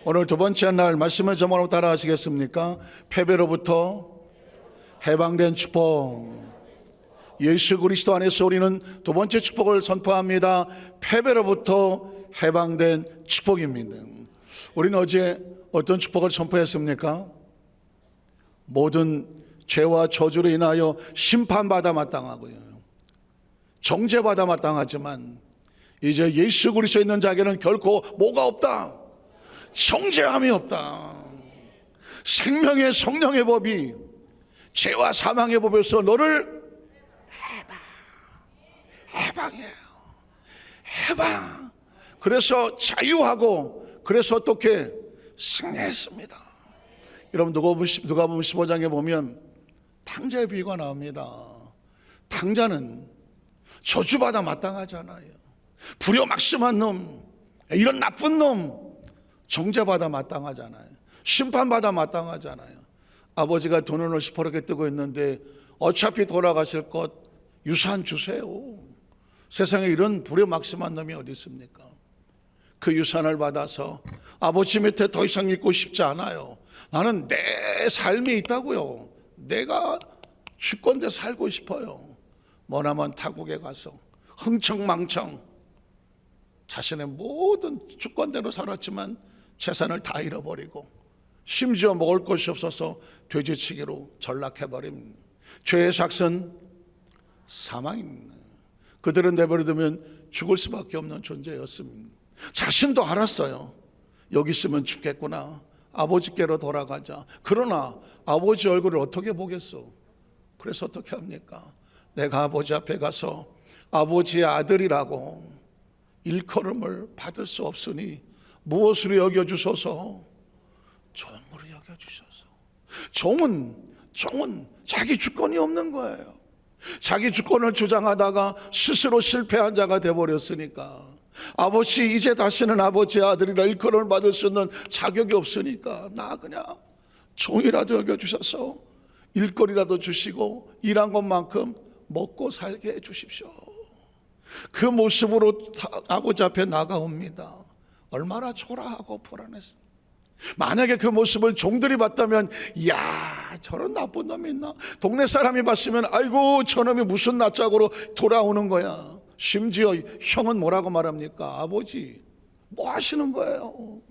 오늘 두 번째 날 말씀의 제목으로 따라 하시겠습니까? 패배로부터 해방된 축복. 예수 그리스도 안에서 우리는 두 번째 축복을 선포합니다. 패배로부터 해방된 축복입니다. 우리는 어제 어떤 축복을 선포했습니까? 모든 죄와 저주로 인하여 심판받아 마땅하고요, 정죄받아 마땅하지만 이제 예수 그리스도에 있는 자에게는 결코 뭐가 없다? 정죄함이 없다. 생명의 성령의 법이 죄와 사망의 법에서 너를 해방해요. 해방. 그래서 자유하고, 그래서 어떻게 승리했습니다. 여러분 누가복음 15장에 보면 탕자의 비유가 나옵니다. 탕자는 저주받아 마땅하잖아요. 부려막심한 놈, 이런 나쁜 놈 정죄받아 마땅하잖아요. 심판받아 마땅하잖아요. 아버지가 돈을 10%게 뜨고 있는데 어차피 돌아가실 것 유산 주세요. 세상에 이런 부려막심한 놈이 어디 있습니까? 그 유산을 받아서 아버지 밑에 더 이상 있고 싶지 않아요. 나는 내 삶이 있다고요. 내가 주권대 살고 싶어요. 머나먼 타국에 가서 흥청망청 자신의 모든 주권대로 살았지만 재산을 다 잃어버리고 심지어 먹을 것이 없어서 돼지치기로 전락해버립니다. 죄의 삭은 사망입니다. 그들은 내버려두면 죽을 수밖에 없는 존재였습니다. 자신도 알았어요. 여기 있으면 죽겠구나. 아버지께로 돌아가자. 그러나 아버지 얼굴을 어떻게 보겠어? 그래서 어떻게 합니까? 내가 아버지 앞에 가서 아버지의 아들이라고 일컬음을 받을 수 없으니 무엇으로 여겨주소서? 종으로 여겨주소서. 종은 자기 주권이 없는 거예요. 자기 주권을 주장하다가 스스로 실패한 자가 되어버렸으니까, 아버지 이제 다시는 아버지의 아들이라 일컬음을 받을 수 있는 자격이 없으니까 나 그냥 종이라도 여겨주셔서 일거리라도 주시고 일한 것만큼 먹고 살게 해주십시오. 그 모습으로 아버지 앞에 나가옵니다. 얼마나 초라하고 불안했습니다. 만약에 그 모습을 종들이 봤다면, 야, 저런 나쁜 놈이 있나? 동네 사람이 봤으면 아이고 저놈이 무슨 낯짝으로 돌아오는 거야. 심지어 형은 뭐라고 말합니까? 아버지 뭐 하시는 거예요?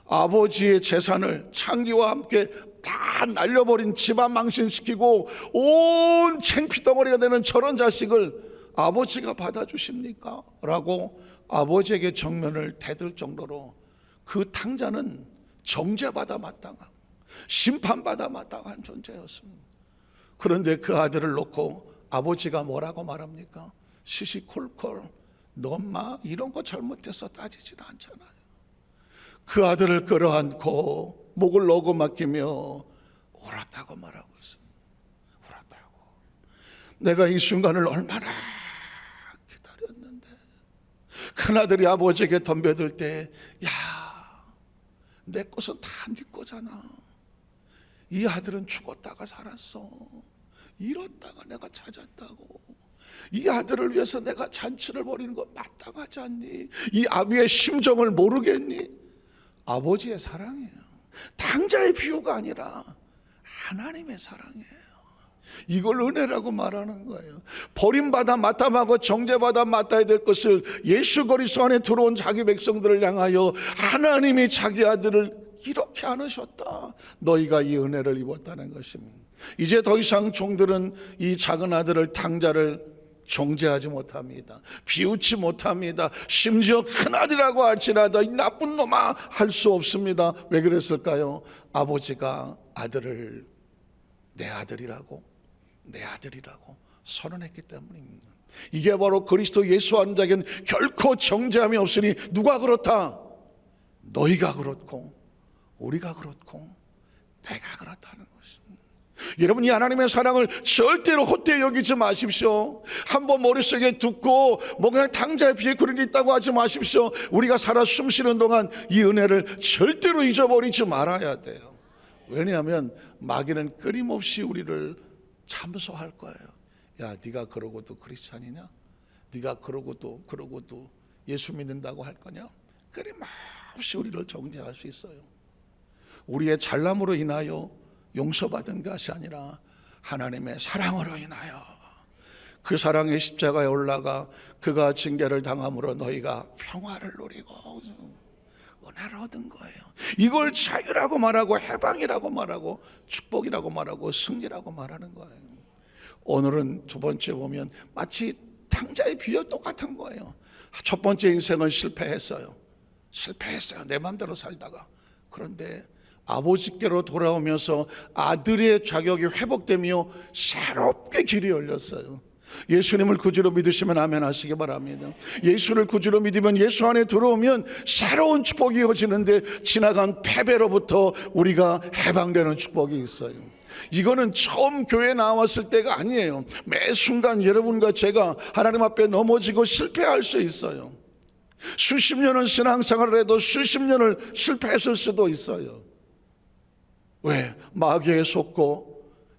아버지의 재산을 창기와 함께 다 날려버린, 집안 망신시키고 온 창피덩어리가 되는 저런 자식을 아버지가 받아주십니까? 라고 아버지에게 정면을 대들 정도로 그 탕자는 정죄받아 마땅하고 심판받아 마땅한 존재였습니다. 그런데 그 아들을 놓고 아버지가 뭐라고 말합니까? 시시콜콜, 너 엄마 이런 거 잘못해서 따지질 않잖아요. 그 아들을 끌어안고 목을 놓고 맡기며 울었다고 말하고 있습니다. 울었다고. 내가 이 순간을 얼마나 기다렸는데. 큰아들이 아버지에게 덤벼들 때, 야, 내 것은 다 네 거잖아. 이 아들은 죽었다가 살았어. 잃었다가 내가 찾았다고. 이 아들을 위해서 내가 잔치를 벌이는 거 마땅하지 않니? 이 아비의 심정을 모르겠니? 아버지의 사랑이에요. 탕자의 비유가 아니라 하나님의 사랑이에요. 이걸 은혜라고 말하는 거예요. 버림받아 마땅하고 정죄받아 마땅해야 될 것을 예수 그리스도 안에 들어온 자기 백성들을 향하여 하나님이 자기 아들을 이렇게 안으셨다. 너희가 이 은혜를 입었다는 것입니다. 이제 더 이상 종들은 이 작은 아들을, 탕자를 정죄하지 못합니다. 비웃지 못합니다. 심지어 큰아들이라고 할지라도 이 나쁜 놈아 할 수 없습니다. 왜 그랬을까요? 아버지가 아들을 내 아들이라고 선언했기 때문입니다. 이게 바로 그리스도 예수 아는 자에겐 결코 정죄함이 없으니 누가 그렇다? 너희가 그렇고 우리가 그렇고 내가 그렇다는 것입니다. 여러분, 이 하나님의 사랑을 절대로 헛되이 여기지 마십시오. 한번 머릿속에 듣고 뭐 그냥 탕자의 비에 그런 게 있다고 하지 마십시오. 우리가 살아 숨쉬는 동안 이 은혜를 절대로 잊어버리지 말아야 돼요. 왜냐하면 마귀는 끊임없이 우리를 참소할 거예요. 야, 네가 그러고도 크리스찬이냐? 네가 그러고도 예수 믿는다고 할 거냐? 끊임없이 없이 우리를 정죄할 수 있어요. 우리의 잘남으로 인하여 용서받은 것이 아니라 하나님의 사랑으로 인하여, 그 사랑의 십자가에 올라가 그가 징계를 당함으로 너희가 평화를 누리고 은혜를 얻은 거예요. 이걸 자유라고 말하고 해방이라고 말하고 축복이라고 말하고 승리라고 말하는 거예요. 오늘은 두 번째 보면 마치 탕자의 비유 똑같은 거예요. 첫 번째 인생은 실패했어요. 내 마음대로 살다가. 그런데 아버지께로 돌아오면서 아들의 자격이 회복되며 새롭게 길이 열렸어요. 예수님을 구주로 믿으시면 아멘 하시기 바랍니다. 예수를 구주로 믿으면, 예수 안에 들어오면 새로운 축복이 이어지는데, 지나간 패배로부터 우리가 해방되는 축복이 있어요. 이거는 처음 교회에 나왔을 때가 아니에요. 매 순간 여러분과 제가 하나님 앞에 넘어지고 실패할 수 있어요. 수십 년을 신앙생활을 해도 수십 년을 실패했을 수도 있어요. 왜? 마귀에 속고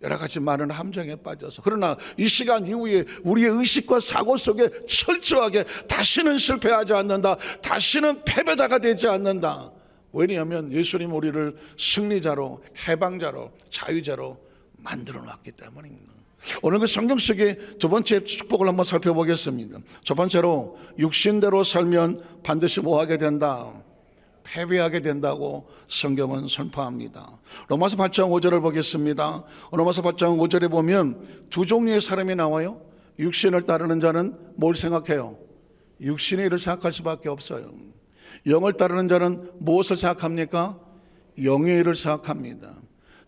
여러 가지 많은 함정에 빠져서. 그러나 이 시간 이후에 우리의 의식과 사고 속에 철저하게 다시는 실패하지 않는다, 다시는 패배자가 되지 않는다. 왜냐하면 예수님 우리를 승리자로, 해방자로, 자유자로 만들어 놨기 때문입니다. 오늘 그 성경 속의 두 번째 축복을 한번 살펴보겠습니다. 첫 번째로, 육신대로 살면 반드시 뭐 하게 된다? 패배하게 된다고 성경은 선포합니다. 로마서 8장 5절을 보겠습니다. 로마서 8장 5절에 보면 두 종류의 사람이 나와요. 육신을 따르는 자는 뭘 생각해요? 육신의 일을 생각할 수밖에 없어요. 영을 따르는 자는 무엇을 생각합니까? 영의 일을 생각합니다.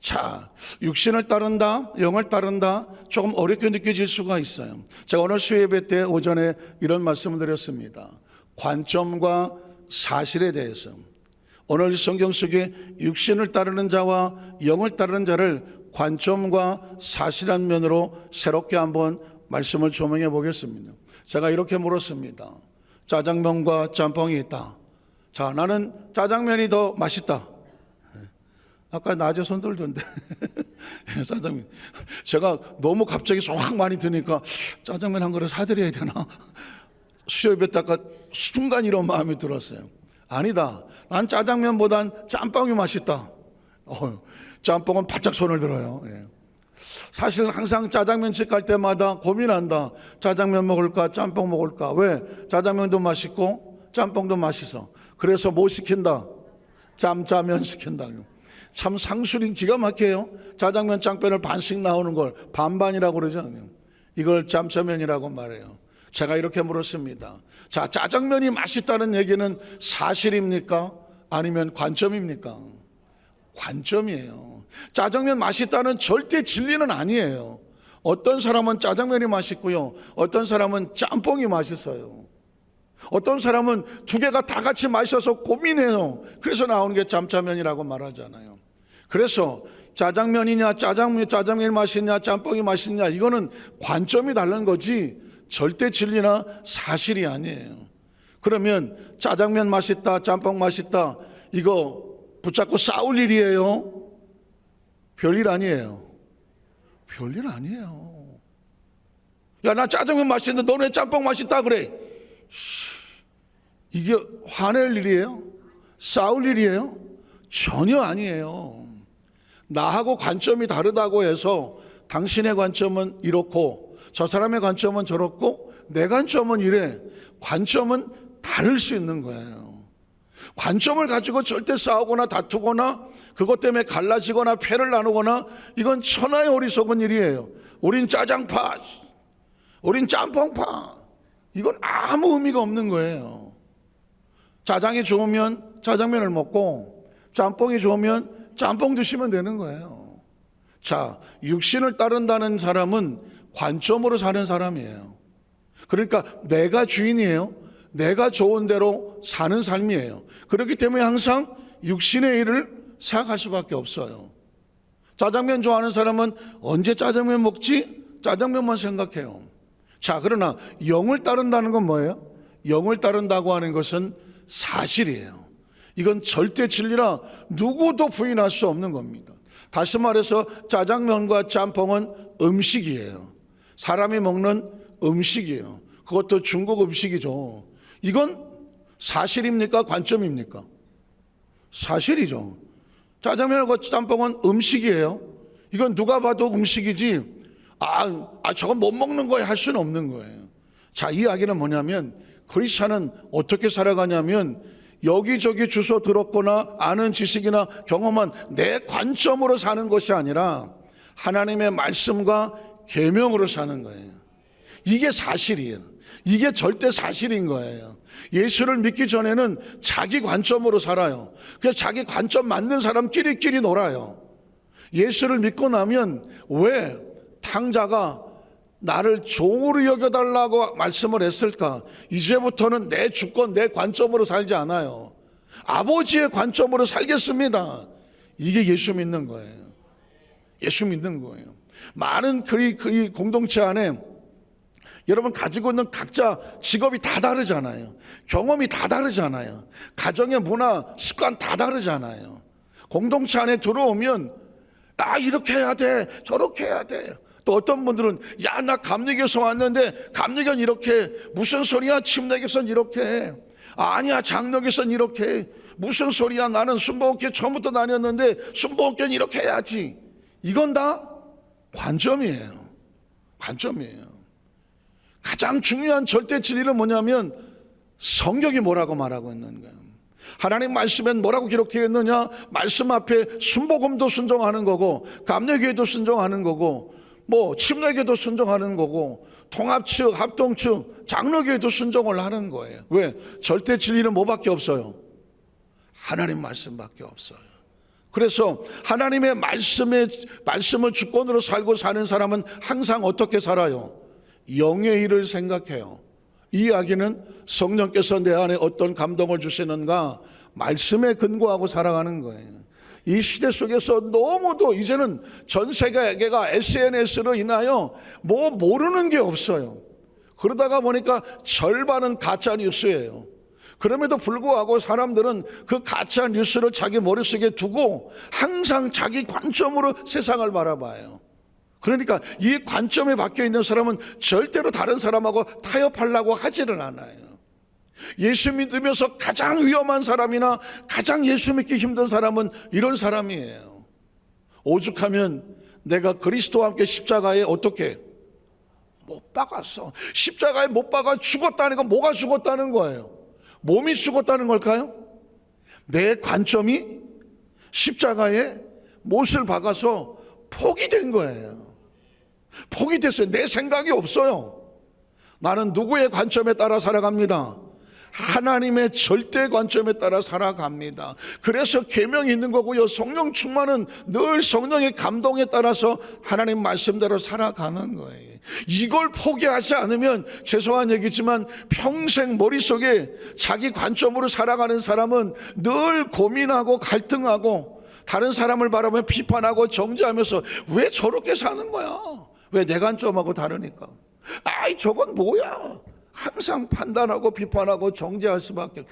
자, 육신을 따른다, 영을 따른다, 조금 어렵게 느껴질 수가 있어요. 제가 오늘 수요예배 때 오전에 이런 말씀을 드렸습니다. 관점과 사실에 대해서. 오늘 성경 속에 육신을 따르는 자와 영을 따르는 자를 관점과 사실한 면으로 새롭게 한번 말씀을 조명해 보겠습니다. 제가 이렇게 물었습니다. 짜장면과 짬뽕이 있다. 자, 나는 짜장면이 더 맛있다. 아까 낮에 손 들던데. 짜장면. 제가 너무 갑자기 확 많이 드니까 짜장면 한 그릇 사드려야 되나? 수요일에 다가 순간 이런 마음이 들었어요. 아니다. 난 짜장면보단 짬뽕이 맛있다. 짬뽕은 바짝 손을 들어요. 사실 항상 짜장면집 갈 때마다 고민한다. 짜장면 먹을까, 짬뽕 먹을까? 왜? 짜장면도 맛있고 짬뽕도 맛있어. 그래서 뭐 시킨다? 짬짜면 시킨다. 참 상술이 기가 막혀요. 짜장면 짬뽕을 반씩 나오는 걸 반반이라고 그러잖아요. 이걸 짬짜면이라고 말해요. 제가 이렇게 물었습니다. 자, 짜장면이 맛있다는 얘기는 사실입니까? 아니면 관점입니까? 관점이에요. 짜장면 맛있다는 절대 진리는 아니에요. 어떤 사람은 짜장면이 맛있고요, 어떤 사람은 짬뽕이 맛있어요. 어떤 사람은 두 개가 다 같이 맛있어서 고민해요. 그래서 나오는 게 짬짜면이라고 말하잖아요. 그래서 짜장면이냐, 짜장면이 맛있냐, 짬뽕이 맛있냐, 이거는 관점이 다른 거지 절대 진리나 사실이 아니에요. 그러면 짜장면 맛있다, 짬뽕 맛있다, 이거 붙잡고 싸울 일이에요? 별일 아니에요. 별일 아니에요. 야, 나 짜장면 맛있는데 너네 짬뽕 맛있다 그래. 이게 화낼 일이에요? 싸울 일이에요? 전혀 아니에요. 나하고 관점이 다르다고 해서 당신의 관점은 이렇고 저 사람의 관점은 저렇고 내 관점은 이래. 관점은 다를 수 있는 거예요. 관점을 가지고 절대 싸우거나 다투거나 그것 때문에 갈라지거나 패를 나누거나 이건 천하의 어리석은 일이에요. 우린 짜장파, 우린 짬뽕파, 이건 아무 의미가 없는 거예요. 짜장이 좋으면 짜장면을 먹고 짬뽕이 좋으면 짬뽕 드시면 되는 거예요. 자, 육신을 따른다는 사람은 관점으로 사는 사람이에요. 그러니까 내가 주인이에요. 내가 좋은 대로 사는 삶이에요. 그렇기 때문에 항상 육신의 일을 생각할 수밖에 없어요. 짜장면 좋아하는 사람은 언제 짜장면 먹지? 짜장면만 생각해요. 자, 그러나 영을 따른다는 건 뭐예요? 영을 따른다고 하는 것은 사실이에요. 이건 절대 진리라 누구도 부인할 수 없는 겁니다. 다시 말해서 짜장면과 짬뽕은 음식이에요. 사람이 먹는 음식이에요. 그것도 중국 음식이죠. 이건 사실입니까? 관점입니까? 사실이죠. 짜장면하고 짬뽕은 음식이에요. 이건 누가 봐도 음식이지, 저건 못 먹는 거야 할 수는 없는 거예요. 자, 이 이야기는 뭐냐면, 크리스찬은 어떻게 살아가냐면, 여기저기 주워 들었거나 아는 지식이나 경험한 내 관점으로 사는 것이 아니라 하나님의 말씀과 계명으로 사는 거예요. 이게 사실이에요. 이게 절대 사실인 거예요. 예수를 믿기 전에는 자기 관점으로 살아요. 그래서 자기 관점 맞는 사람끼리끼리 놀아요. 예수를 믿고 나면 왜 탕자가 나를 종으로 여겨달라고 말씀을 했을까? 이제부터는 내 주권, 내 관점으로 살지 않아요. 아버지의 관점으로 살겠습니다. 이게 예수 믿는 거예요. 예수 믿는 거예요. 많은 그 공동체 안에 여러분 가지고 있는 각자 직업이 다 다르잖아요. 경험이 다 다르잖아요. 가정의 문화, 습관 다 다르잖아요. 공동체 안에 들어오면 이렇게 해야 돼, 저렇게 해야 돼. 또 어떤 분들은 나 감리교에서 왔는데 감리교는 이렇게 해. 무슨 소리야, 침례교에서는 이렇게 해. 아니야, 장로교에서는 이렇게 해. 무슨 소리야, 나는 순복음교회 처음부터 다녔는데 순복음교는 이렇게 해야지. 이건 다 관점이에요. 관점이에요. 가장 중요한 절대 진리는 뭐냐면 성경이 뭐라고 말하고 있는 거예요. 하나님 말씀엔 뭐라고 기록되어 있느냐? 말씀 앞에 순복음도 순종하는 거고, 감리교회도 순종하는 거고, 침례교회도 순종하는 거고, 통합측, 합동측, 장로교회도 순종을 하는 거예요. 왜? 절대 진리는 뭐밖에 없어요? 하나님 말씀밖에 없어요. 그래서 하나님의 말씀을 주권으로 살고 사는 사람은 항상 어떻게 살아요? 영의 일을 생각해요. 이 이야기는 성령께서 내 안에 어떤 감동을 주시는가 말씀에 근거하고 살아가는 거예요. 이 시대 속에서 너무도 이제는 전 세계가 SNS로 인하여 모르는 게 없어요. 그러다가 보니까 절반은 가짜 뉴스예요. 그럼에도 불구하고 사람들은 그 가짜 뉴스를 자기 머릿속에 두고 항상 자기 관점으로 세상을 바라봐요. 그러니까 이 관점에 박혀 있는 사람은 절대로 다른 사람하고 타협하려고 하지를 않아요. 예수 믿으면서 가장 위험한 사람이나 가장 예수 믿기 힘든 사람은 이런 사람이에요. 오죽하면 내가 그리스도와 함께 십자가에 어떻게 못 박았어. 십자가에 못 박아 죽었다는 건 뭐가 죽었다는 거예요? 몸이 죽었다는 걸까요? 내 관점이 십자가에 못을 박아서 포기된 거예요. 포기됐어요. 내 생각이 없어요. 나는 누구의 관점에 따라 살아갑니다? 하나님의 절대 관점에 따라 살아갑니다. 그래서 계명이 있는 거고요. 성령 충만은 늘 성령의 감동에 따라서 하나님 말씀대로 살아가는 거예요. 이걸 포기하지 않으면 죄송한 얘기지만 평생 머릿속에 자기 관점으로 살아가는 사람은 늘 고민하고 갈등하고 다른 사람을 바라보며 비판하고 정죄하면서 왜 저렇게 사는 거야? 왜 내 관점하고 다르니까? 저건 뭐야? 항상 판단하고 비판하고 정죄할 수밖에.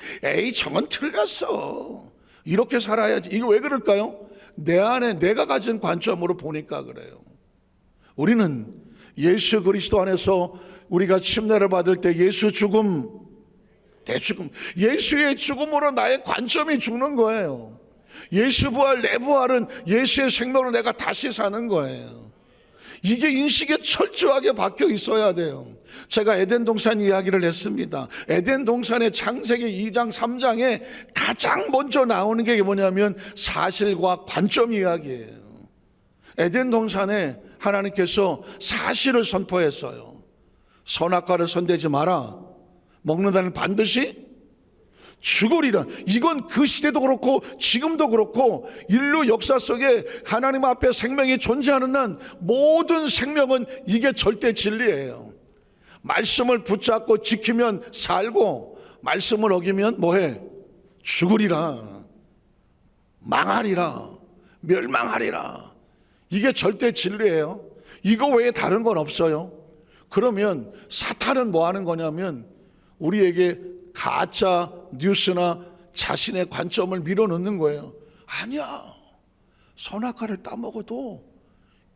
저건 틀렸어. 이렇게 살아야지. 이거 왜 그럴까요? 내 안에 내가 가진 관점으로 보니까 그래요. 우리는 예수 그리스도 안에서 우리가 침례를 받을 때 예수 죽음, 내 죽음, 예수의 죽음으로 나의 관점이 죽는 거예요. 예수 부활, 내 부활은 예수의 생명으로 내가 다시 사는 거예요. 이게 인식에 철저하게 박혀 있어야 돼요. 제가 에덴 동산 이야기를 했습니다. 에덴 동산의 창세기 2장 3장에 가장 먼저 나오는 게 뭐냐면 사실과 관점 이야기예요. 에덴 동산에 하나님께서 사실을 선포했어요. 선악과를 손대지 마라. 먹는다는 반드시 죽으리라. 이건 그 시대도 그렇고 지금도 그렇고 인류 역사 속에 하나님 앞에 생명이 존재하는 한 모든 생명은 이게 절대 진리예요. 말씀을 붙잡고 지키면 살고 말씀을 어기면 뭐해? 죽으리라, 망하리라, 멸망하리라. 이게 절대 진리예요. 이거 외에 다른 건 없어요. 그러면 사탄은 뭐 하는 거냐면 우리에게 가짜 뉴스나 자신의 관점을 밀어넣는 거예요. 아니야, 선악과를 따먹어도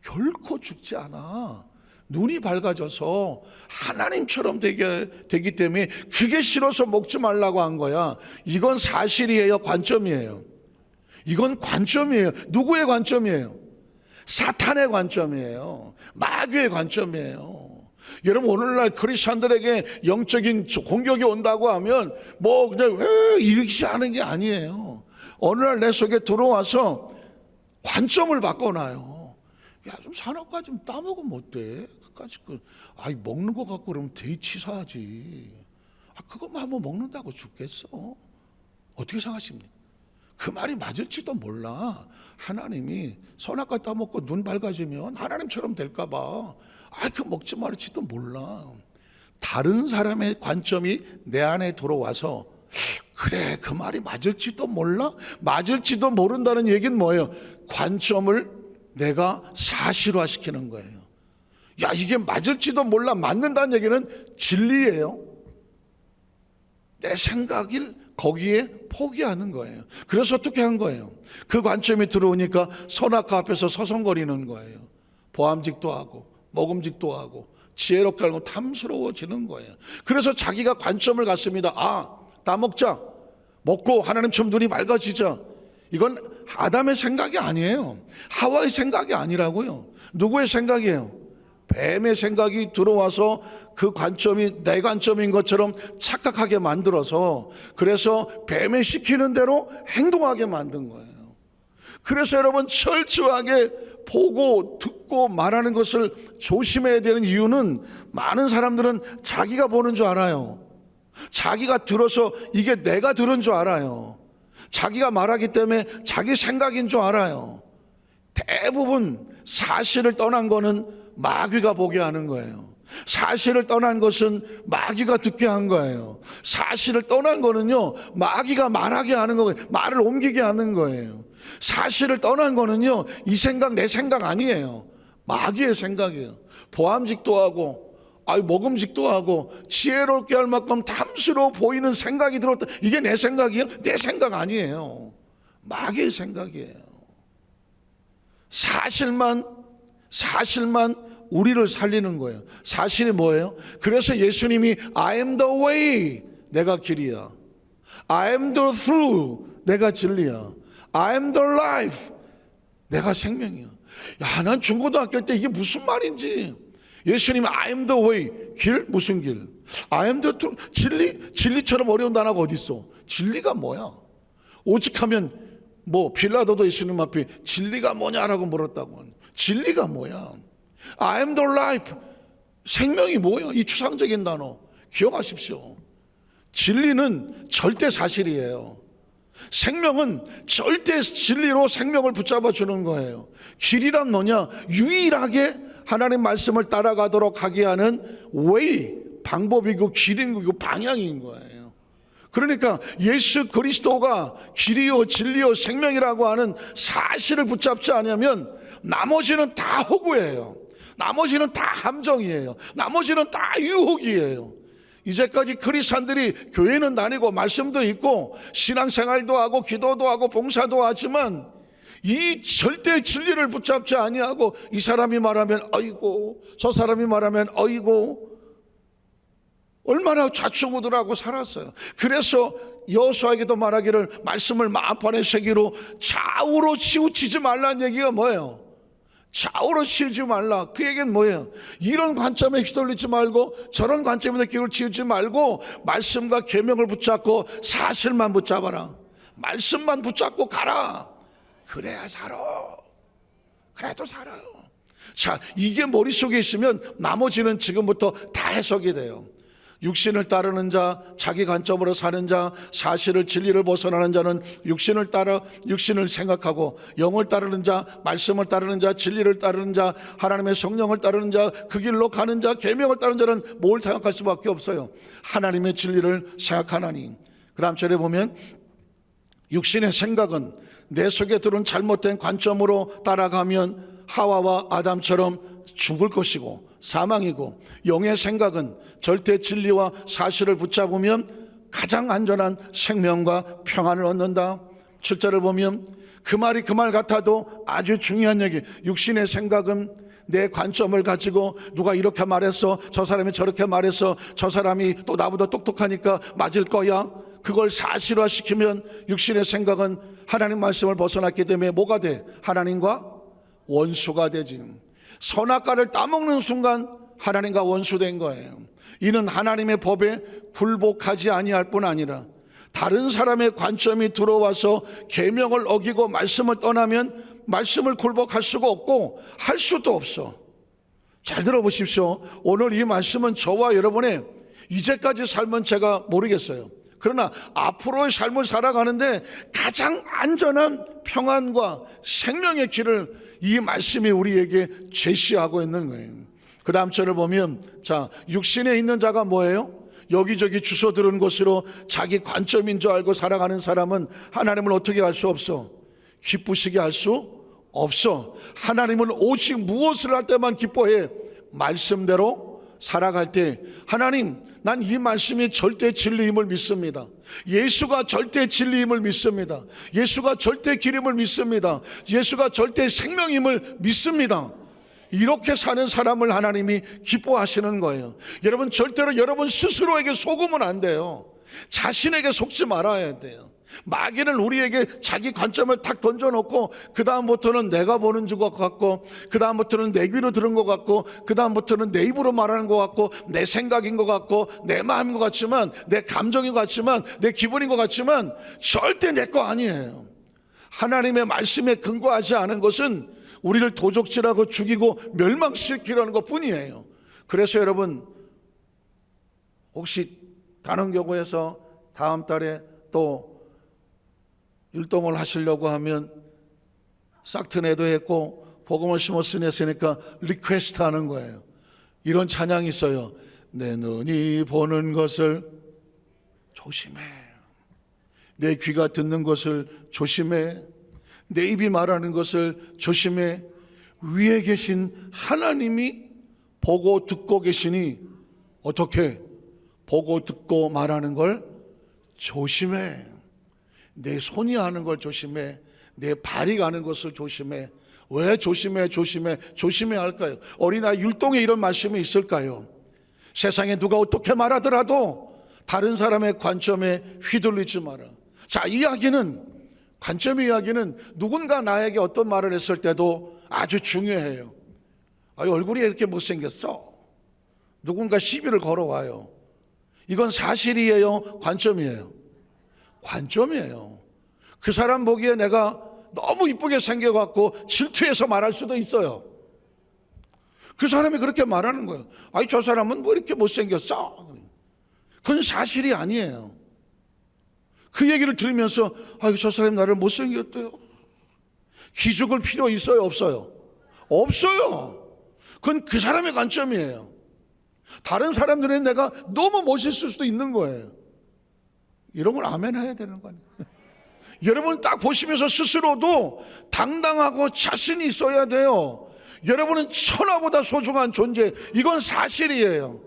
결코 죽지 않아. 눈이 밝아져서 하나님처럼 되기 때문에 그게 싫어서 먹지 말라고 한 거야. 이건 사실이에요, 관점이에요? 이건 관점이에요. 누구의 관점이에요? 사탄의 관점이에요. 마귀의 관점이에요. 여러분, 오늘날 크리스천들에게 영적인 공격이 온다고 하면 뭐 그냥 왜 이렇게 하는 게 아니에요. 어느 날 내 속에 들어와서 관점을 바꿔놔요. 야, 좀 산업과 좀 따먹으면 어때? 그까짓 먹는 거 갖고 그러면 되게 치사하지. 그것만 한번 먹는다고 죽겠어? 어떻게 생각하십니까? 그 말이 맞을지도 몰라. 하나님이 선악과 따먹고 눈 밝아지면 하나님처럼 될까봐 그 먹지 말지도 몰라. 다른 사람의 관점이 내 안에 들어와서 그래, 그 말이 맞을지도 몰라? 맞을지도 모른다는 얘기는 뭐예요? 관점을 내가 사실화시키는 거예요. 야, 이게 맞을지도 몰라. 맞는다는 얘기는 진리예요. 내 생각을 거기에 포기하는 거예요. 그래서 어떻게 한 거예요? 그 관점이 들어오니까 선악과 앞에서 서성거리는 거예요. 보암직도 하고 먹음직도 하고 지혜롭게 알고 탐스러워지는 거예요. 그래서 자기가 관점을 갖습니다. 따먹자, 먹고 하나님처럼 눈이 밝아지자. 이건 아담의 생각이 아니에요. 하와의 생각이 아니라고요. 누구의 생각이에요? 뱀의 생각이 들어와서 그 관점이 내 관점인 것처럼 착각하게 만들어서, 그래서 뱀의 시키는 대로 행동하게 만든 거예요. 그래서 여러분, 철저하게 보고 듣고 말하는 것을 조심해야 되는 이유는, 많은 사람들은 자기가 보는 줄 알아요. 자기가 들어서 이게 내가 들은 줄 알아요. 자기가 말하기 때문에 자기 생각인 줄 알아요. 대부분 사실을 떠난 거는 마귀가 보게 하는 거예요. 사실을 떠난 것은 마귀가 듣게 한 거예요. 사실을 떠난 거는요, 마귀가 말하게 하는 거예요. 말을 옮기게 하는 거예요. 사실을 떠난 거는요, 이 생각 내 생각 아니에요. 마귀의 생각이에요. 보암직도 하고 먹음직도 하고 지혜롭게 할 만큼 탐스러워 보이는 생각이 들었다. 이게 내 생각이에요? 내 생각 아니에요. 마귀의 생각이에요. 사실만 우리를 살리는 거예요. 사실이 뭐예요? 그래서 예수님이 I am the way, 내가 길이야. I am the truth, 내가 진리야. I am the life, 내가 생명이야. 야, 난 중고등학교 때 이게 무슨 말인지. 예수님이 I am the way, 길? 무슨 길? I am the truth, 진리? 진리처럼 어려운 단어가 어디 있어? 진리가 뭐야? 오직하면 빌라도도 예수님 앞에 진리가 뭐냐라고 물었다고. 진리가 뭐야? I am the life, 생명이 뭐야? 이 추상적인 단어 기억하십시오. 진리는 절대 사실이에요. 생명은 절대 진리로 생명을 붙잡아 주는 거예요. 길이란 뭐냐? 유일하게 하나님 말씀을 따라가도록 하게 하는 way, 방법이고 길이고 방향인 거예요. 그러니까 예수 그리스도가 길이요 진리요 생명이라고 하는 사실을 붙잡지 않으면 나머지는 다 허구예요. 나머지는 다 함정이에요. 나머지는 다 유혹이에요. 이제까지 크리스찬들이 교회는 다니고 말씀도 있고 신앙생활도 하고 기도도 하고 봉사도 하지만 이 절대 진리를 붙잡지 아니하고, 이 사람이 말하면 어이고 저 사람이 말하면 어이고, 얼마나 좌충우돌하고 살았어요. 그래서 여호수아에게도 말하기를 말씀을 마음판에 새기로 좌우로 치우치지 말라는 얘기가 뭐예요? 좌우로 치우지 말라. 그 얘기는 뭐예요? 이런 관점에 휘둘리지 말고 저런 관점에서 기를 치우지 말고 말씀과 계명을 붙잡고 사실만 붙잡아라. 말씀만 붙잡고 가라. 그래야 살아. 그래도 살아요. 자, 이게 머릿속에 있으면 나머지는 지금부터 다 해석이 돼요. 육신을 따르는 자, 자기 관점으로 사는 자, 사실을 진리를 벗어나는 자는 육신을 따라 육신을 생각하고, 영을 따르는 자, 말씀을 따르는 자, 진리를 따르는 자, 하나님의 성령을 따르는 자, 그 길로 가는 자, 계명을 따르는 자는 뭘 생각할 수밖에 없어요? 하나님의 진리를 생각하나니. 그 다음 절에 보면 육신의 생각은 내 속에 들은 잘못된 관점으로 따라가면 하와와 아담처럼 죽을 것이고 사망이고, 영의 생각은 절대 진리와 사실을 붙잡으면 가장 안전한 생명과 평안을 얻는다. 7절을 보면 그 말이 그 말 같아도 아주 중요한 얘기. 육신의 생각은 내 관점을 가지고 누가 이렇게 말했어, 저 사람이 저렇게 말했어, 저 사람이 또 나보다 똑똑하니까 맞을 거야. 그걸 사실화시키면 육신의 생각은 하나님 말씀을 벗어났기 때문에 뭐가 돼? 하나님과 원수가 되지. 선악과를 따먹는 순간 하나님과 원수된 거예요. 이는 하나님의 법에 굴복하지 아니할 뿐 아니라 다른 사람의 관점이 들어와서 계명을 어기고 말씀을 떠나면 말씀을 굴복할 수가 없고 할 수도 없어. 잘 들어보십시오. 오늘 이 말씀은 저와 여러분의 이제까지 삶은 제가 모르겠어요. 그러나 앞으로의 삶을 살아가는데 가장 안전한 평안과 생명의 길을 이 말씀이 우리에게 제시하고 있는 거예요. 그 다음 절을 보면, 자, 육신에 있는 자가 뭐예요? 여기저기 주워들은 것으로 자기 관점인 줄 알고 살아가는 사람은 하나님을 어떻게 할 수 없어? 기쁘시게 할 수 없어. 하나님은 오직 무엇을 할 때만 기뻐해? 말씀대로 살아갈 때 하나님, 난 이 말씀이 절대 진리임을 믿습니다. 예수가 절대 진리임을 믿습니다. 예수가 절대 길임을 믿습니다. 예수가 절대 생명임을 믿습니다. 이렇게 사는 사람을 하나님이 기뻐하시는 거예요. 여러분, 절대로 여러분 스스로에게 속으면 안 돼요. 자신에게 속지 말아야 돼요. 마귀는 우리에게 자기 관점을 탁 던져놓고 그 다음부터는 내가 보는 것 같고, 그 다음부터는 내 귀로 들은 것 같고, 그 다음부터는 내 입으로 말하는 것 같고, 내 생각인 것 같고, 내 마음인 것 같지만, 내 감정인 것 같지만, 내 기분인 것 같지만 절대 내 거 아니에요. 하나님의 말씀에 근거하지 않은 것은 우리를 도적질하고 죽이고 멸망시키려는 것 뿐이에요. 그래서 여러분, 혹시 단원교구에서 다음 달에 또 율동을 하시려고 하면 싹트네도 했고 복음을 심었으니 했으니까 리퀘스트 하는 거예요. 이런 찬양이 있어요. 내 눈이 보는 것을 조심해, 내 귀가 듣는 것을 조심해, 내 입이 말하는 것을 조심해. 위에 계신 하나님이 보고 듣고 계시니 어떻게? 보고 듣고 말하는 걸 조심해. 내 손이 하는 걸 조심해. 내 발이 가는 것을 조심해. 왜 조심해 할까요? 어린아이 율동에 이런 말씀이 있을까요? 세상에 누가 어떻게 말하더라도 다른 사람의 관점에 휘둘리지 마라. 자, 관점의 이야기는 누군가 나에게 어떤 말을 했을 때도 아주 중요해요. 얼굴이 이렇게 못생겼어. 누군가 시비를 걸어와요. 이건 사실이에요? 관점이에요? 관점이에요. 그 사람 보기에 내가 너무 이쁘게 생겨갖고 질투해서 말할 수도 있어요. 그 사람이 그렇게 말하는 거예요. 저 사람은 뭐 이렇게 못생겼어? 그건 사실이 아니에요. 그 얘기를 들으면서 저 사람이 나를 못생겼대요. 기죽을 필요 있어요? 없어요? 없어요. 그건 그 사람의 관점이에요. 다른 사람들은 내가 너무 멋있을 수도 있는 거예요. 이런 걸 아멘 해야 되는 거 아니에요? 여러분 딱 보시면서 스스로도 당당하고 자신이 있어야 돼요. 여러분은 천하보다 소중한 존재, 이건 사실이에요.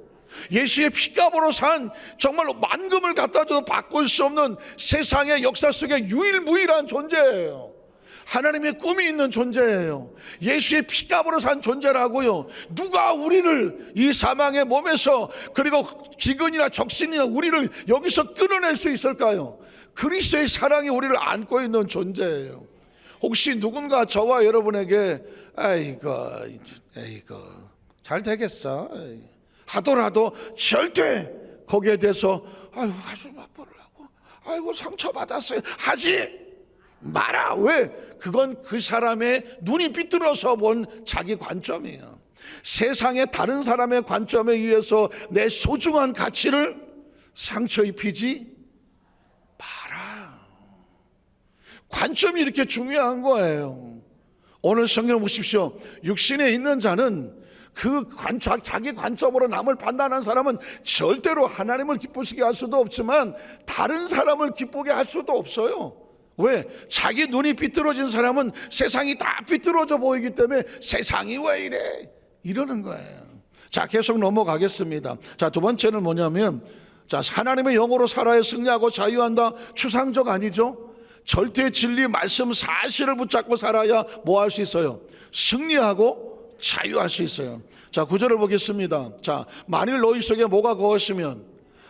예수의 피값으로 산 정말로 만금을 갖다 줘도 바꿀 수 없는 세상의 역사 속에 유일무이한 존재예요. 하나님의 꿈이 있는 존재예요. 예수의 피값으로 산 존재라고요. 누가 우리를 이 사망의 몸에서, 그리고 기근이나 적신이나 우리를 여기서 끌어낼 수 있을까요? 그리스도의 사랑이 우리를 안고 있는 존재예요. 혹시 누군가 저와 여러분에게 에이거 잘 되겠어 하더라도 절대 거기에 대해서 가슴 아프라고 상처받았어요 하지 마라. 왜? 그건 그 사람의 눈이 삐뚤어서 본 자기 관점이에요. 세상의 다른 사람의 관점에 의해서 내 소중한 가치를 상처 입히지 마라. 관점이 이렇게 중요한 거예요. 오늘 성경 보십시오. 육신에 있는 자는 자기 관점으로 남을 판단하는 사람은 절대로 하나님을 기쁘시게 할 수도 없지만 다른 사람을 기쁘게 할 수도 없어요. 왜? 자기 눈이 삐뚤어진 사람은 세상이 다 삐뚤어져 보이기 때문에 세상이 왜 이래? 이러는 거예요. 자, 계속 넘어가겠습니다. 자, 두 번째는 뭐냐면, 자, 하나님의 영으로 살아야 승리하고 자유한다. 추상적 아니죠? 절대 진리 말씀 사실을 붙잡고 살아야 뭐 할 수 있어요? 승리하고 자유할 수 있어요. 자, 9절을 보겠습니다. 자, 만일 너희 속에 뭐가 거하시면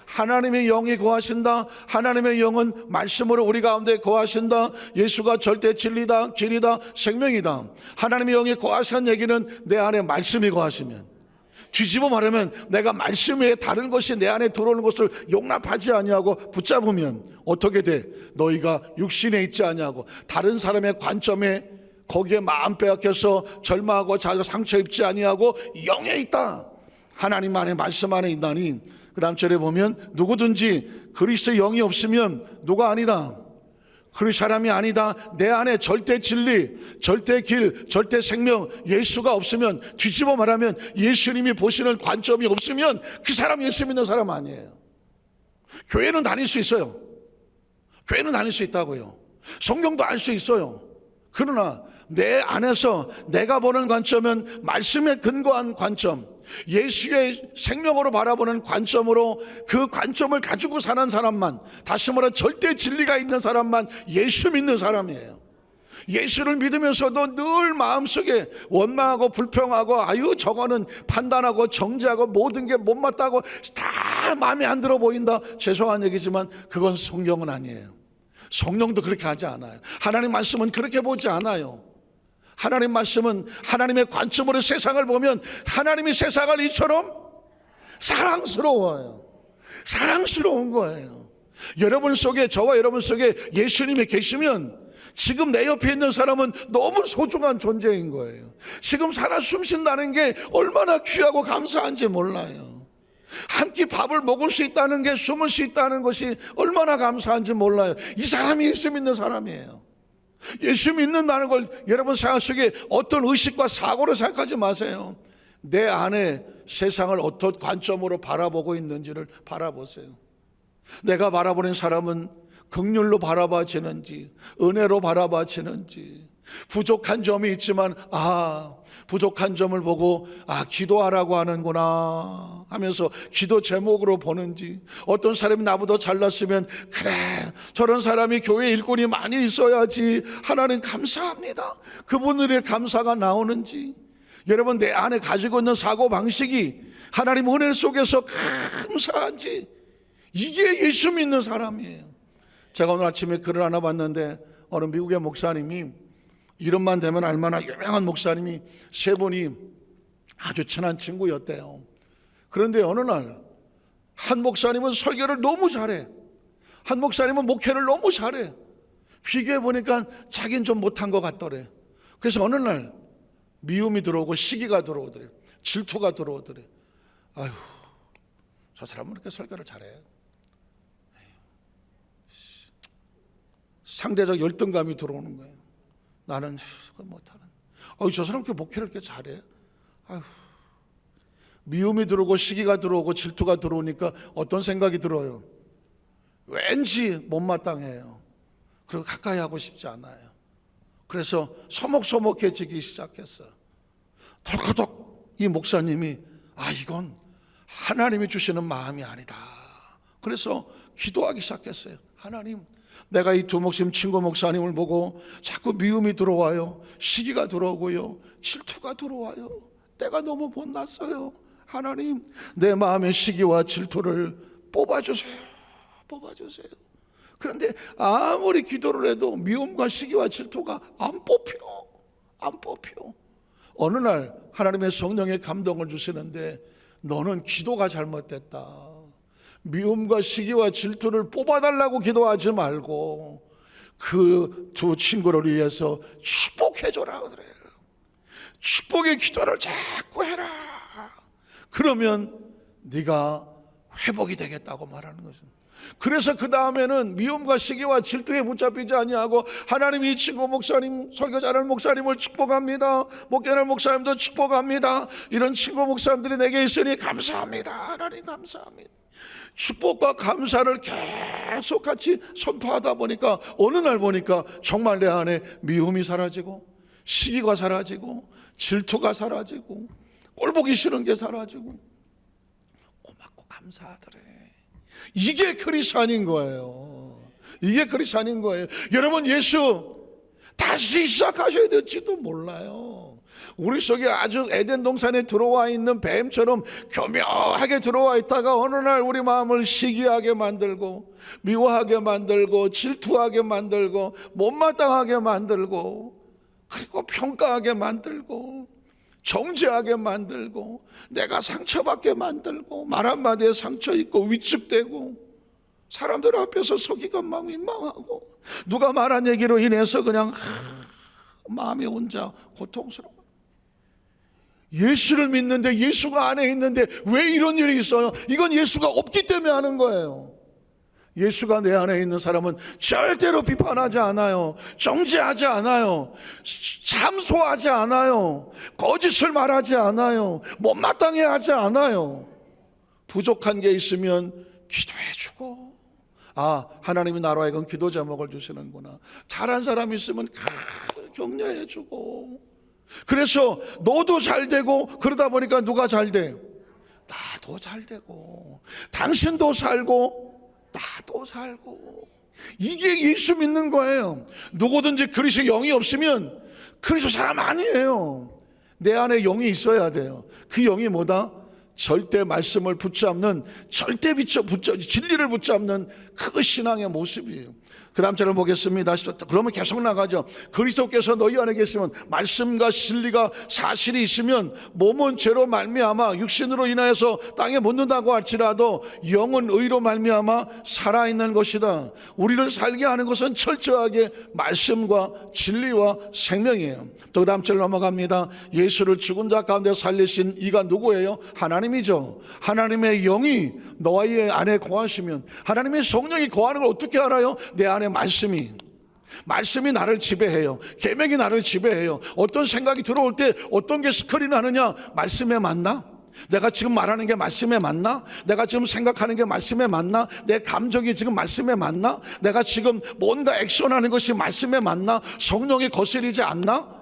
하나님의 영이 거하신다. 하나님의 영은 말씀으로 우리 가운데 거하신다. 예수가 절대 진리다, 길이다, 생명이다. 하나님의 영이 거하시는 얘기는 내 안에 말씀이 거하시면, 뒤집어 말하면 내가 말씀 외에 다른 것이 내 안에 들어오는 것을 용납하지 아니하고 붙잡으면 어떻게 돼? 너희가 육신에 있지 아니하고 다른 사람의 관점에 거기에 마음 빼앗겨서 절망하고 자주 상처 입지 아니하고 영에 있다. 하나님 안에 말씀 안에 있다니. 그 다음 절에 보면 누구든지 그리스도 영이 없으면 누가 아니다? 그 사람이 아니다. 내 안에 절대 진리, 절대 길, 절대 생명 예수가 없으면, 뒤집어 말하면 예수님이 보시는 관점이 없으면 그 사람 예수 믿는 사람 아니에요. 교회는 다닐 수 있어요. 교회는 다닐 수 있다고요. 성경도 알 수 있어요. 그러나 내 안에서 내가 보는 관점은 말씀에 근거한 관점, 예수의 생명으로 바라보는 관점으로 그 관점을 가지고 사는 사람만, 다시 말해 절대 진리가 있는 사람만 예수 믿는 사람이에요. 예수를 믿으면서도 늘 마음속에 원망하고 불평하고 아유 저거는 판단하고 정죄하고 모든 게 못맞다고 다 마음에 안 들어 보인다. 죄송한 얘기지만 그건 성경은 아니에요. 성령도 그렇게 하지 않아요. 하나님 말씀은 그렇게 보지 않아요. 하나님 말씀은 하나님의 관점으로 세상을 보면 하나님이 세상을 이처럼 사랑스러워요. 사랑스러운 거예요. 여러분 속에, 저와 여러분 속에 예수님이 계시면 지금 내 옆에 있는 사람은 너무 소중한 존재인 거예요. 지금 살아 숨쉰다는 게 얼마나 귀하고 감사한지 몰라요. 한 끼 밥을 먹을 수 있다는 게, 숨을 수 있다는 것이 얼마나 감사한지 몰라요. 이 사람이 예수 믿는 사람이에요. 예수 믿는다는 걸 여러분 생각 속에 어떤 의식과 사고로 생각하지 마세요. 내 안에 세상을 어떤 관점으로 바라보고 있는지를 바라보세요. 내가 바라보는 사람은 긍휼로 바라봐지는지, 은혜로 바라봐지는지, 부족한 점이 있지만 부족한 점을 보고 기도하라고 하는구나 하면서 기도 제목으로 보는지, 어떤 사람이 나보다 잘났으면 그래 저런 사람이 교회 일꾼이 많이 있어야지 하나님 감사합니다, 그분들의 감사가 나오는지, 여러분 내 안에 가지고 있는 사고방식이 하나님 은혜 속에서 감사한지, 이게 예수 믿는 사람이에요. 제가 오늘 아침에 글을 하나 봤는데 어느 미국의 목사님이, 이름만 되면 알만한 유명한 목사님이 세 분이 아주 친한 친구였대요. 그런데 어느 날 한 목사님은 설교를 너무 잘해, 한 목사님은 목회를 너무 잘해. 비교해 보니까 자기는 좀 못한 것 같더래. 그래서 어느 날 미움이 들어오고 시기가 들어오더래, 질투가 들어오더래. 아휴, 저 사람은 이렇게 설교를 잘해. 상대적 열등감이 들어오는 거예요. 나는 못하는. 저 사람 그 목회를 이렇게 잘해. 아휴. 미움이 들어오고 시기가 들어오고 질투가 들어오니까 어떤 생각이 들어요? 왠지 못마땅해요. 그리고 가까이 하고 싶지 않아요. 그래서 서먹서먹해지기 시작했어요. 덜커덕 이 목사님이 이건 하나님이 주시는 마음이 아니다. 그래서 기도하기 시작했어요. 하나님, 내가 이 두 목사님, 친구 목사님을 보고 자꾸 미움이 들어와요, 시기가 들어오고요, 질투가 들어와요. 내가 너무 못났어요. 하나님, 내 마음의 시기와 질투를 뽑아주세요. 뽑아주세요. 그런데 아무리 기도를 해도 미움과 시기와 질투가 안 뽑혀. 어느 날 하나님의 성령의 감동을 주시는데, 너는 기도가 잘못됐다. 미움과 시기와 질투를 뽑아달라고 기도하지 말고 그 두 친구를 위해서 축복해줘라 그래요. 축복의 기도를 자꾸 해라. 그러면 네가 회복이 되겠다고 말하는 것입니다. 그래서 그 다음에는 미움과 시기와 질투에 붙잡히지 아니하고, 하나님 이 친구 목사님, 설교 잘하는 목사님을 축복합니다, 목회하는 목사님도 축복합니다, 이런 친구 목사님들이 내게 있으니 감사합니다. 하나님 감사합니다. 축복과 감사를 계속 같이 선포하다 보니까 어느 날 보니까 정말 내 안에 미움이 사라지고, 시기가 사라지고, 질투가 사라지고, 꼴보기 싫은 게 사라지고, 고맙고 감사하더래. 이게 크리스찬인 거예요. 이게 크리스찬인 거예요. 여러분, 예수 다시 시작하셔야 될지도 몰라요. 우리 속에 아주 에덴 동산에 들어와 있는 뱀처럼 교묘하게 들어와 있다가 어느 날 우리 마음을 시기하게 만들고 미워하게 만들고 질투하게 만들고 못마땅하게 만들고 그리고 평가하게 만들고 정죄하게 만들고 내가 상처받게 만들고 말 한마디에 상처 있고 위축되고 사람들 앞에서 서기가 막 민망하고 누가 말한 얘기로 인해서 그냥 마음이 혼자 고통스러워. 예수를 믿는데 예수가 안에 있는데 왜 이런 일이 있어요? 이건 예수가 없기 때문에 하는 거예요. 예수가 내 안에 있는 사람은 절대로 비판하지 않아요. 정죄하지 않아요. 참소하지 않아요. 거짓을 말하지 않아요. 못마땅해 하지 않아요. 부족한 게 있으면 기도해주고, 하나님이 나로 하여금 기도 제목을 주시는구나. 잘한 사람 있으면 격려해주고. 그래서 너도 잘 되고 그러다 보니까 누가 잘 돼? 나도 잘 되고 당신도 살고 나도 살고. 이게 예수 믿는 거예요. 누구든지 그리스도 영이 없으면 그리스도 사람 아니에요. 내 안에 영이 있어야 돼요. 그 영이 뭐다? 절대 말씀을 붙잡는, 절대 진리를 붙잡는 그 신앙의 모습이에요. 그 다음 절을 보겠습니다. 그러면 계속 나가죠. 그리스도께서 너희 안에 계시면 말씀과 진리가 사실이 있으면 몸은 죄로 말미암아 육신으로 인하여서 땅에 묻는다고 할지라도 영은 의로 말미암아 살아있는 것이다. 우리를 살게 하는 것은 철저하게 말씀과 진리와 생명이에요. 또 그 다음 절 넘어갑니다. 예수를 죽은 자 가운데 살리신 이가 누구예요? 하나님이죠. 하나님의 영이 너희 안에 거하시면, 하나님의 성령이 거하는 걸 어떻게 알아요? 내 안에 말씀이 나를 지배해요. 계명이 나를 지배해요. 어떤 생각이 들어올 때 어떤 게 스크린 하느냐? 말씀에 맞나? 내가 지금 말하는 게 말씀에 맞나? 내가 지금 생각하는 게 말씀에 맞나? 내 감정이 지금 말씀에 맞나? 내가 지금 뭔가 액션하는 것이 말씀에 맞나? 성령이 거스리지 않나?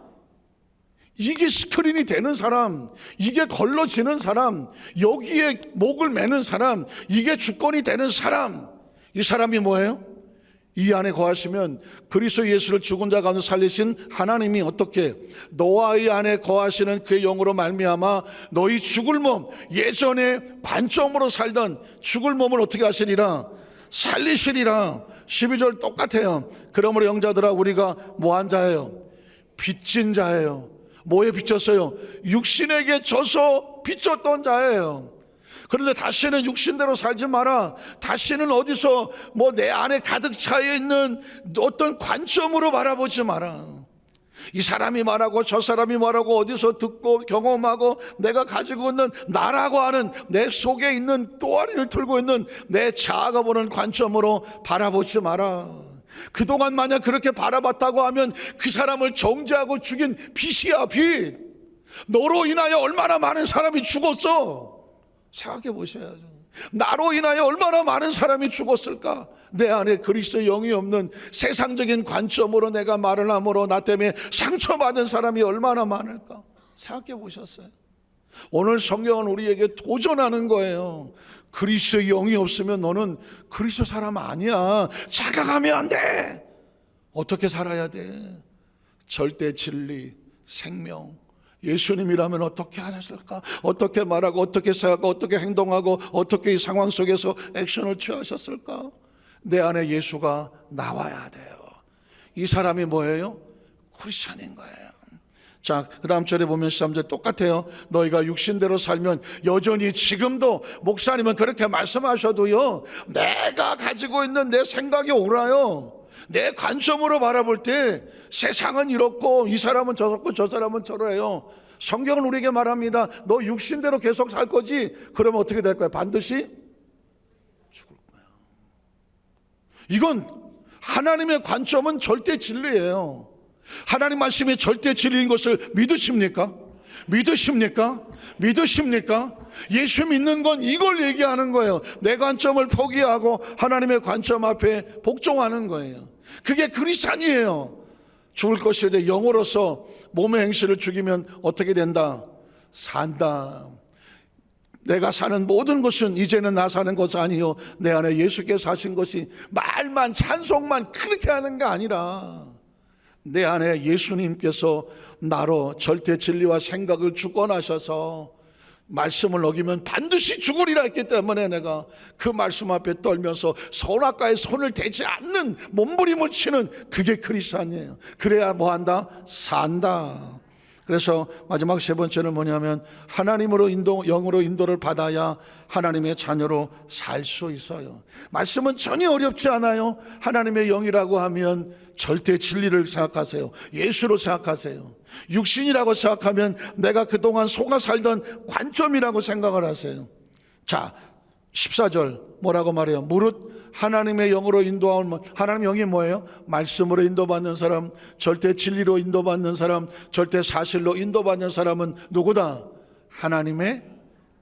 이게 스크린이 되는 사람, 이게 걸러지는 사람, 여기에 목을 매는 사람, 이게 주권이 되는 사람, 이 사람이 뭐예요? 이 안에 거하시면 그리스도 예수를 죽은 자 가운데 살리신 하나님이 어떻게 너와의 안에 거하시는 그의 영으로 말미암아 너희 죽을 몸, 예전에 관점으로 살던 죽을 몸을 어떻게 하시리라? 살리시리라. 12절 똑같아요. 그러므로 영자들아, 우리가 뭐한 자예요? 빚진 자예요. 뭐에 빚졌어요? 육신에게 져서 빚졌던 자예요. 그런데 다시는 육신대로 살지 마라. 다시는 어디서 내 안에 가득 차여 있는 어떤 관점으로 바라보지 마라. 이 사람이 말하고 저 사람이 말하고 어디서 듣고 경험하고 내가 가지고 있는 나라고 하는 내 속에 있는 또아리를 틀고 있는 내 자아가 보는 관점으로 바라보지 마라. 그동안 만약 그렇게 바라봤다고 하면 그 사람을 정죄하고 죽인 빚이야, 빚. 너로 인하여 얼마나 많은 사람이 죽었어. 생각해 보셔야죠. 나로 인하여 얼마나 많은 사람이 죽었을까? 내 안에 그리스도 영이 없는 세상적인 관점으로 내가 말을 함으로 나 때문에 상처받은 사람이 얼마나 많을까? 생각해 보셨어요? 오늘 성경은 우리에게 도전하는 거예요. 그리스도 영이 없으면 너는 그리스도 사람 아니야. 자각하면 안 돼. 어떻게 살아야 돼? 절대 진리, 생명. 예수님이라면 어떻게 하셨을까? 어떻게 말하고 어떻게 생각하고 어떻게 행동하고 어떻게 이 상황 속에서 액션을 취하셨을까? 내 안에 예수가 나와야 돼요. 이 사람이 뭐예요? 크리스천인 거예요. 자, 그 다음 절에 보면 13절 똑같아요. 너희가 육신대로 살면 여전히 지금도 목사님은 그렇게 말씀하셔도요, 내가 가지고 있는 내 생각이 옳아요. 내 관점으로 바라볼 때 세상은 이렇고 이 사람은 저렇고 저 사람은 저래요. 성경은 우리에게 말합니다. 너 육신대로 계속 살 거지? 그러면 어떻게 될 거야? 반드시 죽을 거야. 이건 하나님의 관점은 절대 진리예요. 하나님 말씀이 절대 진리인 것을 믿으십니까? 믿으십니까? 믿으십니까? 예수 믿는 건 이걸 얘기하는 거예요. 내 관점을 포기하고 하나님의 관점 앞에 복종하는 거예요. 그게 크리스찬이에요. 죽을 것이라 영으로서 몸의 행실을 죽이면 어떻게 된다? 산다. 내가 사는 모든 것은 이제는 나 사는 것이 아니요 내 안에 예수께서 사신 것이, 말만 찬송만 그렇게 하는 게 아니라 내 안에 예수님께서 나로 절대 진리와 생각을 주권하셔서 말씀을 어기면 반드시 죽으리라 했기 때문에 내가 그 말씀 앞에 떨면서 선악과에 손을 대지 않는 몸부림을 치는 그게 크리스찬이에요. 그래야 뭐한다? 산다. 그래서 마지막 세 번째는 뭐냐면 하나님으로 영으로 인도를 받아야 하나님의 자녀로 살 수 있어요. 말씀은 전혀 어렵지 않아요. 하나님의 영이라고 하면 절대 진리를 생각하세요. 예수로 생각하세요. 육신이라고 생각하면 내가 그동안 속아 살던 관점이라고 생각을 하세요. 자, 14절 뭐라고 말해요? 무릇 하나님의 영으로 인도하는, 하나님의 영이 뭐예요? 말씀으로 인도받는 사람, 절대 진리로 인도받는 사람, 절대 사실로 인도받는 사람은 누구다? 하나님의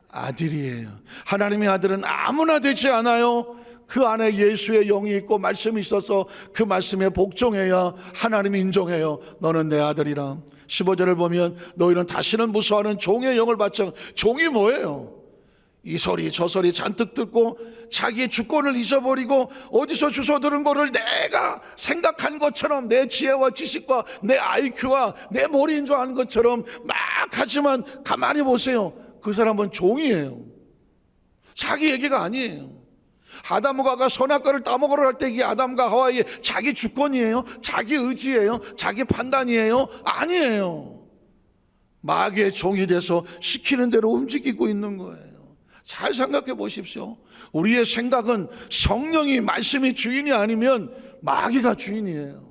아들이에요. 하나님의 아들은 아무나 되지 않아요. 그 안에 예수의 영이 있고 말씀이 있어서 그 말씀에 복종해야 하나님이 인정해요. 너는 내 아들이라. 15절을 보면 너희는 다시는 무서워하는 종의 영을 받지 않고. 종이 뭐예요? 이 소리 저 소리 잔뜩 듣고 자기의 주권을 잊어버리고 어디서 주워 들은 거를 내가 생각한 것처럼 내 지혜와 지식과 내 IQ와 내 머리인 줄 아는 것처럼 막 하지만 가만히 보세요. 그 사람은 종이에요. 자기 얘기가 아니에요. 아담과 하와가 선악과를 따먹으러 할 때 이게 아담과 하와의 자기 주권이에요? 자기 의지예요? 자기 판단이에요? 아니에요. 마귀의 종이 돼서 시키는 대로 움직이고 있는 거예요. 잘 생각해 보십시오. 우리의 생각은 성령이 말씀이 주인이 아니면 마귀가 주인이에요.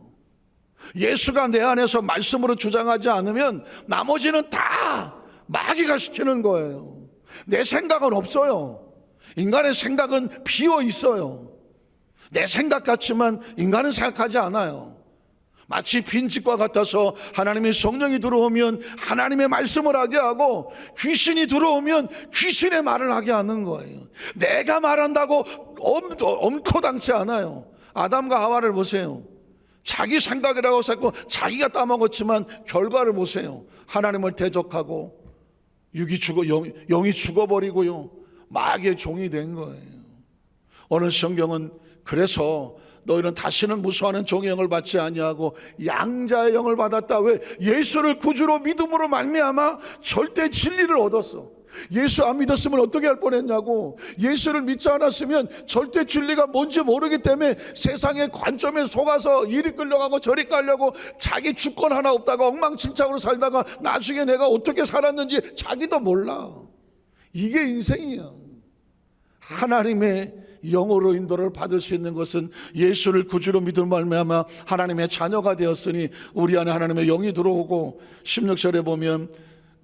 예수가 내 안에서 말씀으로 주장하지 않으면 나머지는 다 마귀가 시키는 거예요. 내 생각은 없어요. 인간의 생각은 비어 있어요. 내 생각 같지만 인간은 생각하지 않아요. 마치 빈집과 같아서 하나님의 성령이 들어오면 하나님의 말씀을 하게 하고 귀신이 들어오면 귀신의 말을 하게 하는 거예요. 내가 말한다고 엄토당치 않아요. 아담과 하와를 보세요. 자기 생각이라고 생각하고 자기가 따먹었지만 결과를 보세요. 하나님을 대적하고 영이 죽어버리고요. 마귀의 종이 된 거예요. 오늘 성경은 그래서 너희는 다시는 무수하는 종의 영을 받지 아니하고 양자의 영을 받았다. 왜? 예수를 구주로 믿음으로 말미암아 절대 진리를 얻었어. 예수 안 믿었으면 어떻게 할 뻔했냐고. 예수를 믿지 않았으면 절대 진리가 뭔지 모르기 때문에 세상의 관점에 속아서 이리 끌려가고 저리 가려고 자기 주권 하나 없다가 엉망진창으로 살다가 나중에 내가 어떻게 살았는지 자기도 몰라. 이게 인생이야. 하나님의 영으로 인도를 받을 수 있는 것은 예수를 구주로 믿음으로 말미암아 하나님의 자녀가 되었으니 우리 안에 하나님의 영이 들어오고 16절에 보면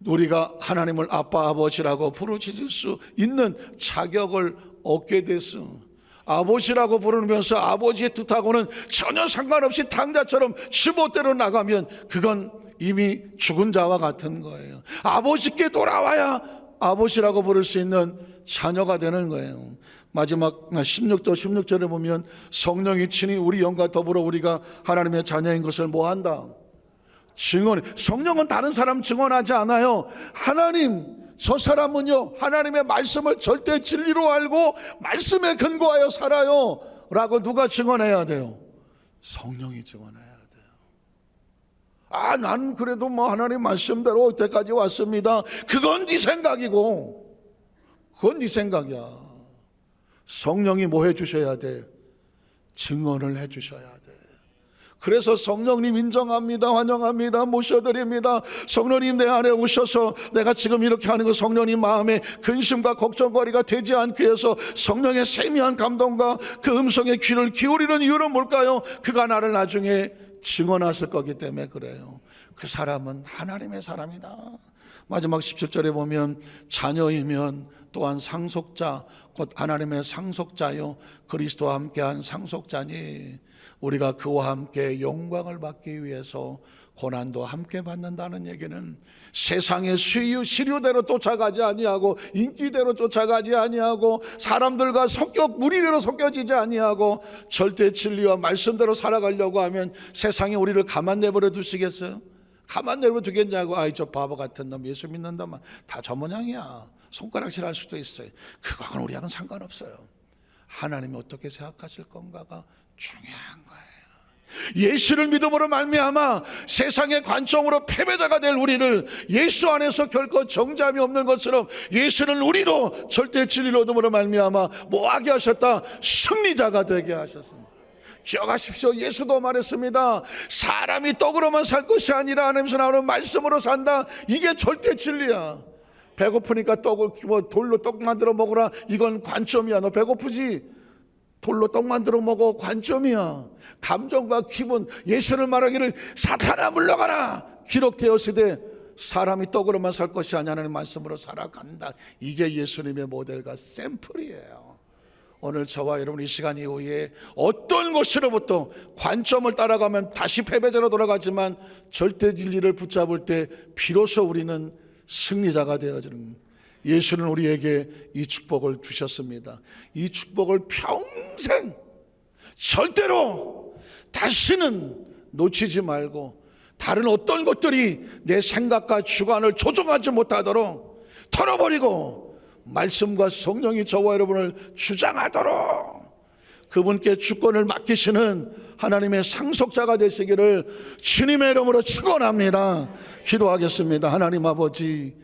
우리가 하나님을 아빠 아버지라고 부르짖을 수 있는 자격을 얻게 됐어. 아버지라고 부르면서 아버지의 뜻하고는 전혀 상관없이 당자처럼 15대로 나가면 그건 이미 죽은 자와 같은 거예요. 아버지께 돌아와야 아버지라고 부를 수 있는 자녀가 되는 거예요. 마지막 16절에 보면 성령이 친히 우리 영과 더불어 우리가 하나님의 자녀인 것을 뭐한다? 증언. 성령은 다른 사람 증언하지 않아요. 하나님, 저 사람은요 하나님의 말씀을 절대 진리로 알고 말씀에 근거하여 살아요 라고 누가 증언해야 돼요? 성령이 증언해야 돼요. 아, 난 그래도 뭐 하나님 말씀대로 이때까지 왔습니다. 그건 네 생각이고 그건 네 생각이야. 성령이 뭐 해주셔야 돼? 증언을 해주셔야 돼. 그래서 성령님 인정합니다. 환영합니다. 모셔드립니다. 성령님 내 안에 오셔서 내가 지금 이렇게 하는 거 성령님 마음에 근심과 걱정거리가 되지 않게 해서 성령의 세미한 감동과 그 음성의 귀를 기울이는 이유는 뭘까요? 그가 나를 나중에 증언하실 거기 때문에 그래요. 그 사람은 하나님의 사람이다. 마지막 17절에 보면 자녀이면 또한 상속자 곧 하나님의 상속자요 그리스도와 함께한 상속자니 우리가 그와 함께 영광을 받기 위해서 고난도 함께 받는다는 얘기는 세상의 시류대로 쫓아가지 아니하고 인기대로 쫓아가지 아니하고 사람들과 무리대로 섞여지지 아니하고 절대 진리와 말씀대로 살아가려고 하면 세상이 우리를 가만 내버려 두시겠어요? 가만 내버려 두겠냐고. 아이 저 바보 같은 놈 예수 믿는다만 다 저 모양이야. 손가락질 할 수도 있어요. 그거는 우리하고는 상관없어요. 하나님이 어떻게 생각하실 건가가 중요한 거예요. 예수를 믿음으로 말미암아 세상의 관점으로 패배자가 될 우리를 예수 안에서 결코 정잠이 없는 것처럼 예수는 우리로 절대 진리를 얻음으로 말미암아 뭐하게 하셨다? 승리자가 되게 하셨습니다. 기억하십시오. 예수도 말했습니다. 사람이 떡으로만 살 것이 아니라 하나님에서 나오는 말씀으로 산다. 이게 절대 진리야. 배고프니까 떡을 돌로 떡 만들어 먹으라. 이건 관점이야. 너 배고프지? 돌로 떡 만들어 먹어. 관점이야. 감정과 기분. 예수를 말하기를 사탄아 물러가라. 기록되었으되 사람이 떡으로만 살 것이 아니라 하나님의 말씀으로 살아간다. 이게 예수님의 모델과 샘플이에요. 오늘 저와 여러분 이 시간 이후에 어떤 것으로부터 관점을 따라가면 다시 패배자로 돌아가지만 절대 진리를 붙잡을 때 비로소 우리는 승리자가 되어지는, 예수는 우리에게 이 축복을 주셨습니다. 이 축복을 평생 절대로 다시는 놓치지 말고 다른 어떤 것들이 내 생각과 주관을 조종하지 못하도록 털어버리고 말씀과 성령이 저와 여러분을 주장하도록 그분께 주권을 맡기시는 하나님의 상속자가 되시기를 주님의 이름으로 축원합니다. 기도하겠습니다. 하나님 아버지,